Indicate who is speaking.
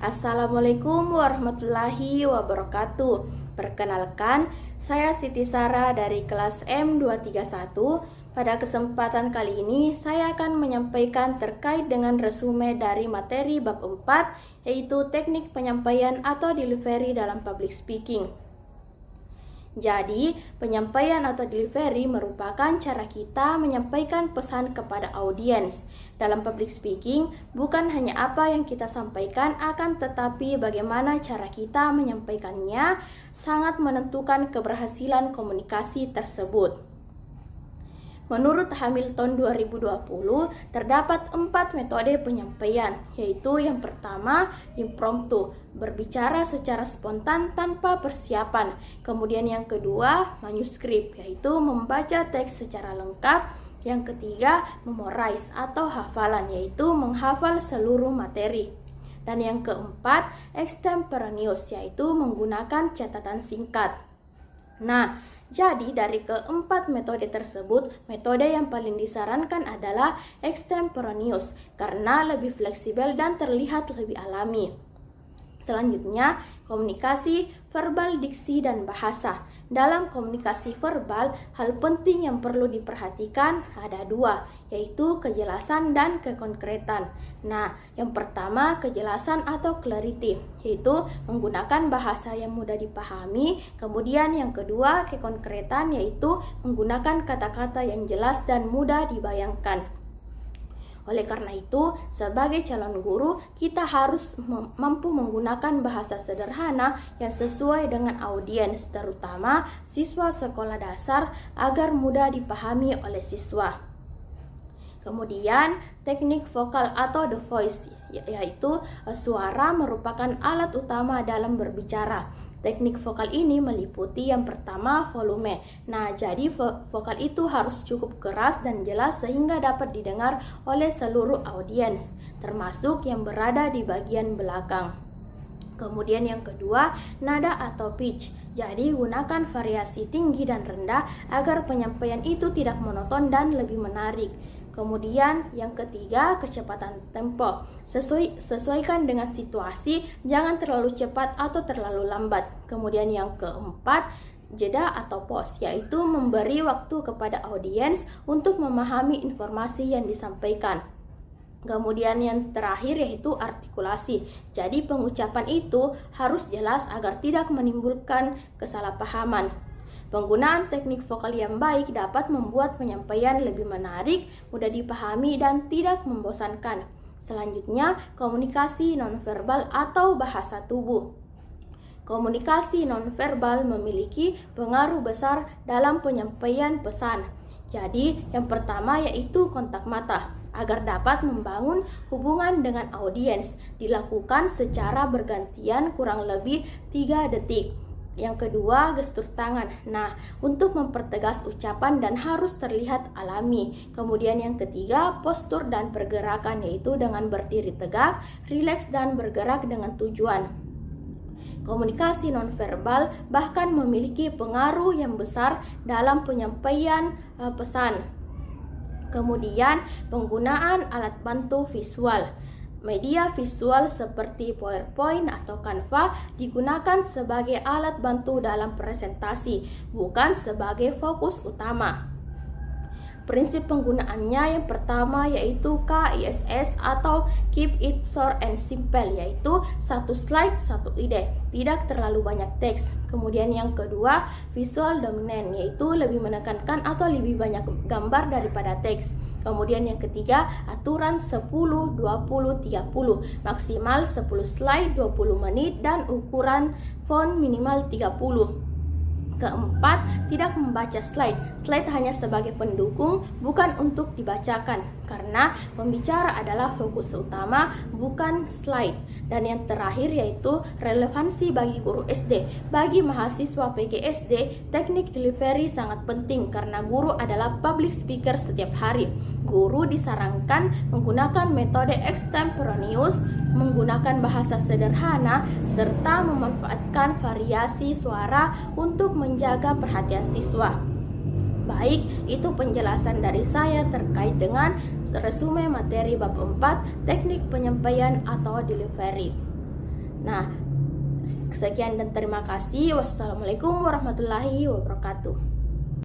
Speaker 1: Assalamualaikum warahmatullahi wabarakatuh. Perkenalkan, saya Siti Sarah dari kelas M231. Pada kesempatan kali ini, saya akan menyampaikan terkait dengan resume dari materi bab 4, yaitu teknik penyampaian atau delivery dalam public speaking. Jadi, penyampaian atau delivery merupakan cara kita menyampaikan pesan kepada audiens. Dalam public speaking, bukan hanya apa yang kita sampaikan, akan tetapi bagaimana cara kita menyampaikannya sangat menentukan keberhasilan komunikasi tersebut. Menurut Hamilton 2020, terdapat 4 metode penyampaian, yaitu yang pertama, impromptu, berbicara secara spontan tanpa persiapan. Kemudian yang kedua, manuskrip, yaitu membaca teks secara lengkap. Yang ketiga, memorize atau hafalan, yaitu menghafal seluruh materi. Dan yang keempat, extemporaneous, yaitu menggunakan catatan singkat. Nah, jadi dari keempat metode tersebut, metode yang paling disarankan adalah extemporaneous karena lebih fleksibel dan terlihat lebih alami. Selanjutnya, komunikasi verbal, diksi, dan bahasa. Dalam komunikasi verbal, hal penting yang perlu diperhatikan ada 2, yaitu kejelasan dan kekonkretan. Nah, yang pertama kejelasan atau clarity, yaitu menggunakan bahasa yang mudah dipahami. Kemudian yang kedua kekonkretan, yaitu menggunakan kata-kata yang jelas dan mudah dibayangkan. Oleh karena itu, sebagai calon guru, kita harus mampu menggunakan bahasa sederhana yang sesuai dengan audiens, terutama siswa sekolah dasar, agar mudah dipahami oleh siswa. Kemudian, teknik vokal atau the voice, yaitu suara merupakan alat utama dalam berbicara. Teknik vokal ini meliputi yang pertama volume. Nah, jadi vokal itu harus cukup keras dan jelas sehingga dapat didengar oleh seluruh audiens, termasuk yang berada di bagian belakang. Kemudian yang kedua, nada atau pitch. Jadi gunakan variasi tinggi dan rendah agar penyampaian itu tidak monoton dan lebih menarik. Kemudian yang ketiga, kecepatan tempo. Sesuaikan dengan situasi, jangan terlalu cepat atau terlalu lambat. Kemudian yang keempat, jeda atau pause, yaitu memberi waktu kepada audiens untuk memahami informasi yang disampaikan. Kemudian yang terakhir yaitu artikulasi. Jadi pengucapan itu harus jelas agar tidak menimbulkan kesalahpahaman. Penggunaan teknik vokal yang baik dapat membuat penyampaian lebih menarik, mudah dipahami, dan tidak membosankan. Selanjutnya, komunikasi nonverbal atau bahasa tubuh. Komunikasi nonverbal memiliki pengaruh besar dalam penyampaian pesan. Jadi, yang pertama yaitu kontak mata. Agar dapat membangun hubungan dengan audiens, dilakukan secara bergantian kurang lebih 3 detik. Yang kedua, gestur tangan. Nah, untuk mempertegas ucapan dan harus terlihat alami. Kemudian yang ketiga, postur dan pergerakan, yaitu dengan berdiri tegak, rileks, dan bergerak dengan tujuan. Komunikasi nonverbal bahkan memiliki pengaruh yang besar dalam penyampaian pesan. Kemudian, penggunaan alat bantu visual. Media visual seperti PowerPoint atau Canva digunakan sebagai alat bantu dalam presentasi, bukan sebagai fokus utama. Prinsip penggunaannya yang pertama yaitu KISS atau Keep It Short and Simple, yaitu 1 slide 1 ide, tidak terlalu banyak teks. Kemudian yang kedua, visual dominant, yaitu lebih menekankan atau lebih banyak gambar daripada teks. Kemudian yang ketiga, aturan 10, 20, 30, maksimal 10 slide 20 menit dan ukuran font minimal 30. Keempat, tidak membaca slide. Slide hanya sebagai pendukung, bukan untuk dibacakan, karena pembicara adalah fokus utama, bukan slide. Dan yang terakhir yaitu relevansi bagi guru SD. Bagi mahasiswa PGSD, teknik delivery sangat penting karena guru adalah public speaker setiap hari. Guru disarankan menggunakan metode extemporaneous, menggunakan bahasa sederhana, serta memanfaatkan variasi suara untuk menjaga perhatian siswa. Baik, itu penjelasan dari saya terkait dengan resume materi bab 4, teknik penyampaian atau delivery. Nah, sekian dan terima kasih. Wassalamualaikum warahmatullahi wabarakatuh.